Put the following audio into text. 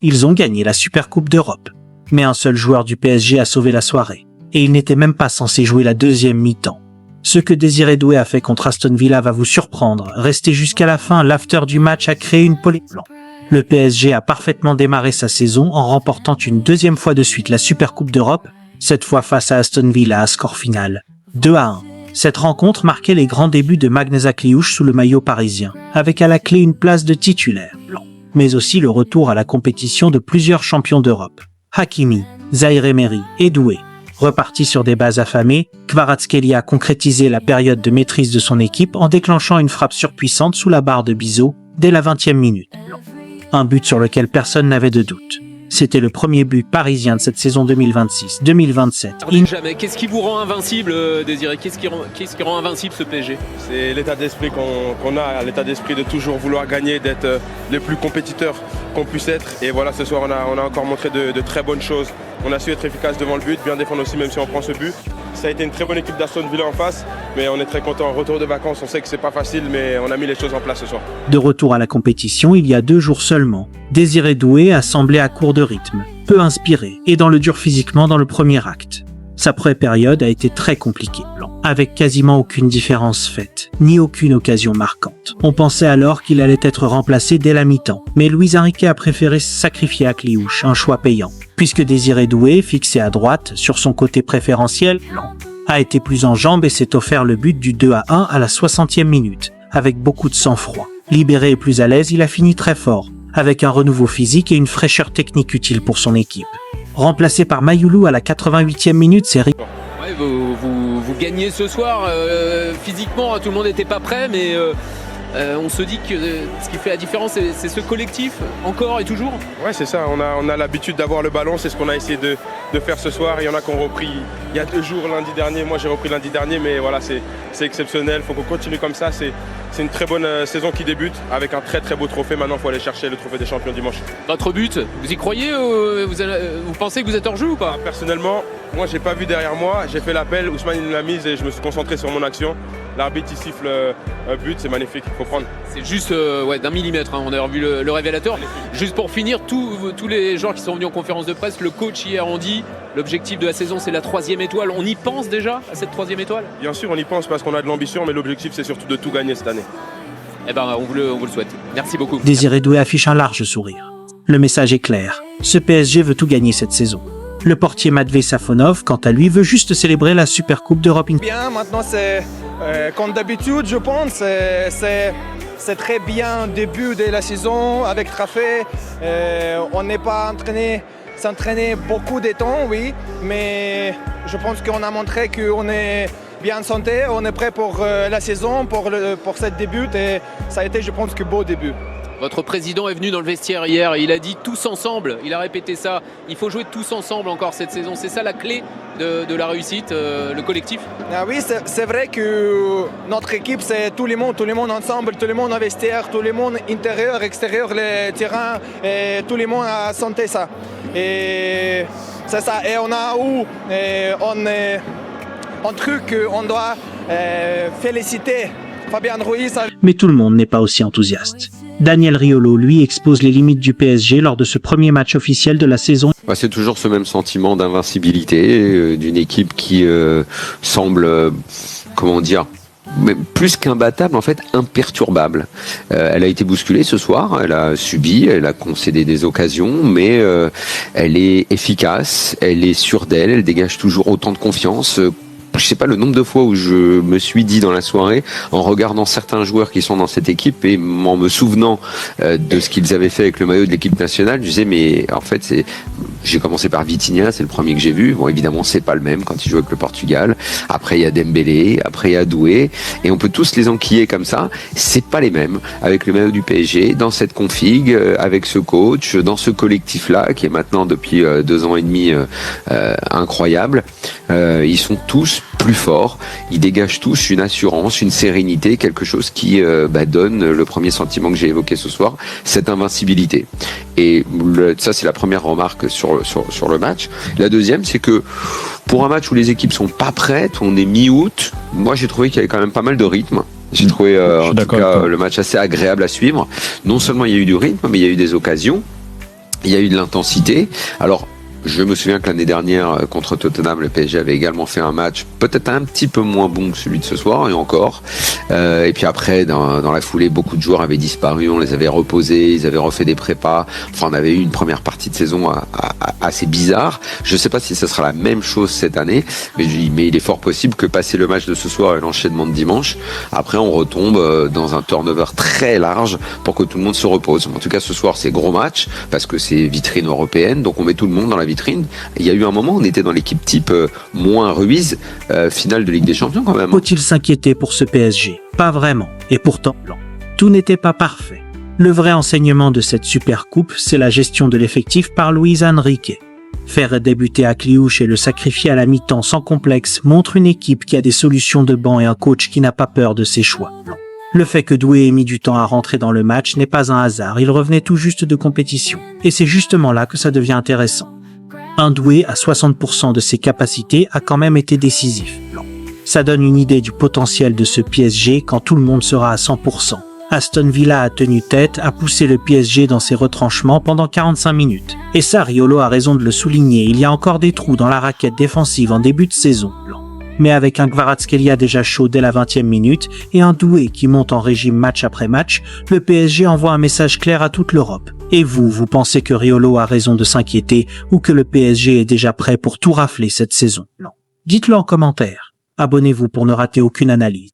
Ils ont gagné la Supercoupe d'Europe. Mais un seul joueur du PSG a sauvé la soirée. Et il n'était même pas censé jouer la deuxième mi-temps. Ce que Désiré Doué a fait contre Aston Villa va vous surprendre. Restez jusqu'à la fin, l'after du match a créé une polémique. Le PSG a parfaitement démarré sa saison en remportant une deuxième fois de suite la Supercoupe d'Europe, cette fois face à Aston Villa à score final 2-1. Cette rencontre marquait les grands débuts de Magneza Kliouch sous le maillot parisien, avec à la clé une place de titulaire, mais aussi le retour à la compétition de plusieurs champions d'Europe. Hakimi, Zaïre Emery et Doué. Reparti sur des bases affamées, Kvaratskhelia a concrétisé la période de maîtrise de son équipe en déclenchant une frappe surpuissante sous la barre de Bizot dès la 20e minute. Un but sur lequel personne n'avait de doute. C'était le premier but parisien de cette saison 2026-2027. Jamais. Qu'est-ce qui vous rend invincible, Désiré ? Qu'est-ce qui rend invincible ce PSG ? C'est l'état d'esprit qu'on a, l'état d'esprit de toujours vouloir gagner, d'être les plus compétiteurs qu'on puisse être. Et voilà, ce soir, on a encore montré de très bonnes choses. On a su être efficace devant le but, bien défendre aussi, même si on prend ce but. Ça a été une très bonne équipe d'Aston Villa en face, mais on est très content. Retour de vacances, on sait que c'est pas facile, mais on a mis les choses en place ce soir. De retour à la compétition, il y a 2 jours seulement, Désiré Doué a semblé à court de rythme, peu inspiré et dans le dur physiquement dans le premier acte. Sa pré-période a été très compliquée, avec quasiment aucune différence faite, ni aucune occasion marquante. On pensait alors qu'il allait être remplacé dès la mi-temps, mais Luis Enrique a préféré sacrifier à Kliouch, un choix payant, puisque Désiré Doué, fixé à droite, sur son côté préférentiel, a été plus en jambes et s'est offert le but du 2-1 à la 60e minute, avec beaucoup de sang-froid. Libéré et plus à l'aise, il a fini très fort, avec un renouveau physique et une fraîcheur technique utile pour son équipe. Remplacé par Mayoulou à la 88e minute, c'est Ouais, vous gagnez ce soir. Physiquement, tout le monde n'était pas prêt, mais on se dit que ce qui fait la différence, c'est ce collectif, encore et toujours. Ouais, c'est ça. On a l'habitude d'avoir le ballon. C'est ce qu'on a essayé de faire ce soir. Il y en a qui ont repris il y a 2 jours, lundi dernier. Moi, j'ai repris lundi dernier, mais voilà, c'est exceptionnel. Il faut qu'on continue comme ça. C'est une très bonne saison qui débute avec un très très beau trophée. Maintenant, il faut aller chercher le trophée des champions dimanche. Votre but, vous y croyez ? Vous pensez que vous êtes hors jeu ou pas ? Personnellement, moi, j'ai pas vu derrière moi. J'ai fait l'appel. Ousmane il l'a mise et je me suis concentré sur mon action. L'arbitre il siffle un but, c'est magnifique, il faut prendre. C'est juste d'1 millimètre, hein. On a revu le révélateur. Juste pour finir, tous les gens qui sont venus en conférence de presse, le coach hier ont dit l'objectif de la saison c'est la 3e étoile. On y pense déjà à cette 3e étoile ? Bien sûr on y pense parce qu'on a de l'ambition, mais l'objectif c'est surtout de tout gagner cette année. Eh ben on vous le souhaite. Merci beaucoup. Désiré Doué affiche un large sourire. Le message est clair, ce PSG veut tout gagner cette saison. Le portier Matvei Safonov, quant à lui, veut juste célébrer la Supercoupe d'Europe. Bien, maintenant c'est comme d'habitude, je pense, c'est très bien début de la saison avec trophée. On n'est pas s'entraîner beaucoup de temps, oui, mais je pense qu'on a montré qu'on est bien en santé, on est prêt pour la saison, pour cette début, et ça a été, je pense, que beau début. Votre président est venu dans le vestiaire hier et il a dit tous ensemble, il a répété ça, il faut jouer tous ensemble encore cette saison. C'est ça la clé de la réussite, le collectif ? Ah oui, c'est vrai que notre équipe, c'est tout le monde ensemble, tout le monde en vestiaire, tout le monde intérieur, extérieur, les terrains, et tout le monde a senti ça. Et c'est ça, et on a un truc qu'on doit féliciter Fabien Ruiz. Mais tout le monde n'est pas aussi enthousiaste. Daniel Riolo, lui, expose les limites du PSG lors de ce premier match officiel de la saison. C'est toujours ce même sentiment d'invincibilité d'une équipe qui semble, mais plus qu'imbattable, en fait, imperturbable. Elle a été bousculée ce soir, elle a subi, elle a concédé des occasions, mais elle est efficace, elle est sûre d'elle, elle dégage toujours autant de confiance. Je sais pas le nombre de fois où je me suis dit dans la soirée, en regardant certains joueurs qui sont dans cette équipe et en me souvenant de ce qu'ils avaient fait avec le maillot de l'équipe nationale, je disais mais en fait j'ai commencé par Vitinha, c'est le premier que j'ai vu. Bon évidemment c'est pas le même quand il joue avec le Portugal. Après il y a Dembélé, après il y a Doué et on peut tous les enquiller comme ça. C'est pas les mêmes avec le maillot du PSG dans cette config, avec ce coach, dans ce collectif là qui est maintenant depuis 2 ans et demi incroyable. Ils sont tous plus forts, ils dégagent tous une assurance, une sérénité, quelque chose qui donne le premier sentiment que j'ai évoqué ce soir, cette invincibilité. Et ça c'est la première remarque sur le match. La deuxième c'est que pour un match où les équipes sont pas prêtes, on est mi-août, moi j'ai trouvé qu'il y avait quand même pas mal de rythme. J'ai trouvé en tout cas le match assez agréable à suivre. Non seulement il y a eu du rythme, mais il y a eu des occasions. Il y a eu de l'intensité. Alors, je me souviens que l'année dernière, contre Tottenham, le PSG avait également fait un match peut-être un petit peu moins bon que celui de ce soir, et encore. Et puis après, dans la foulée, beaucoup de joueurs avaient disparu, on les avait reposés, ils avaient refait des prépas. Enfin, on avait eu une première partie de saison assez bizarre. Je ne sais pas si ça sera la même chose cette année, mais il est fort possible que passer le match de ce soir et l'enchaînement de dimanche, après on retombe dans un turnover très large pour que tout le monde se repose. En tout cas, ce soir, c'est gros match, parce que c'est vitrine européenne, donc on met tout le monde dans la vitrine. Il y a eu un moment où on était dans l'équipe type moins Ruiz, finale de Ligue des Champions quand même. Faut-il s'inquiéter pour ce PSG? Pas vraiment. Et pourtant, tout n'était pas parfait. Le vrai enseignement de cette super coupe, c'est la gestion de l'effectif par Luis Enrique. Faire débuter Akliouche et le sacrifier à la mi-temps sans complexe montre une équipe qui a des solutions de banc et un coach qui n'a pas peur de ses choix. Le fait que Doué ait mis du temps à rentrer dans le match n'est pas un hasard, il revenait tout juste de compétition. Et c'est justement là que ça devient intéressant. Un Doué à 60% de ses capacités a quand même été décisif. Ça donne une idée du potentiel de ce PSG quand tout le monde sera à 100%. Aston Villa a tenu tête, a poussé le PSG dans ses retranchements pendant 45 minutes. Et ça, Riolo a raison de le souligner, il y a encore des trous dans la raquette défensive en début de saison. Mais avec un Kvaratskhelia déjà chaud dès la 20e minute et un Doué qui monte en régime match après match, le PSG envoie un message clair à toute l'Europe. Et vous pensez que Riolo a raison de s'inquiéter ou que le PSG est déjà prêt pour tout rafler cette saison? Dites-le en commentaire. Abonnez-vous pour ne rater aucune analyse.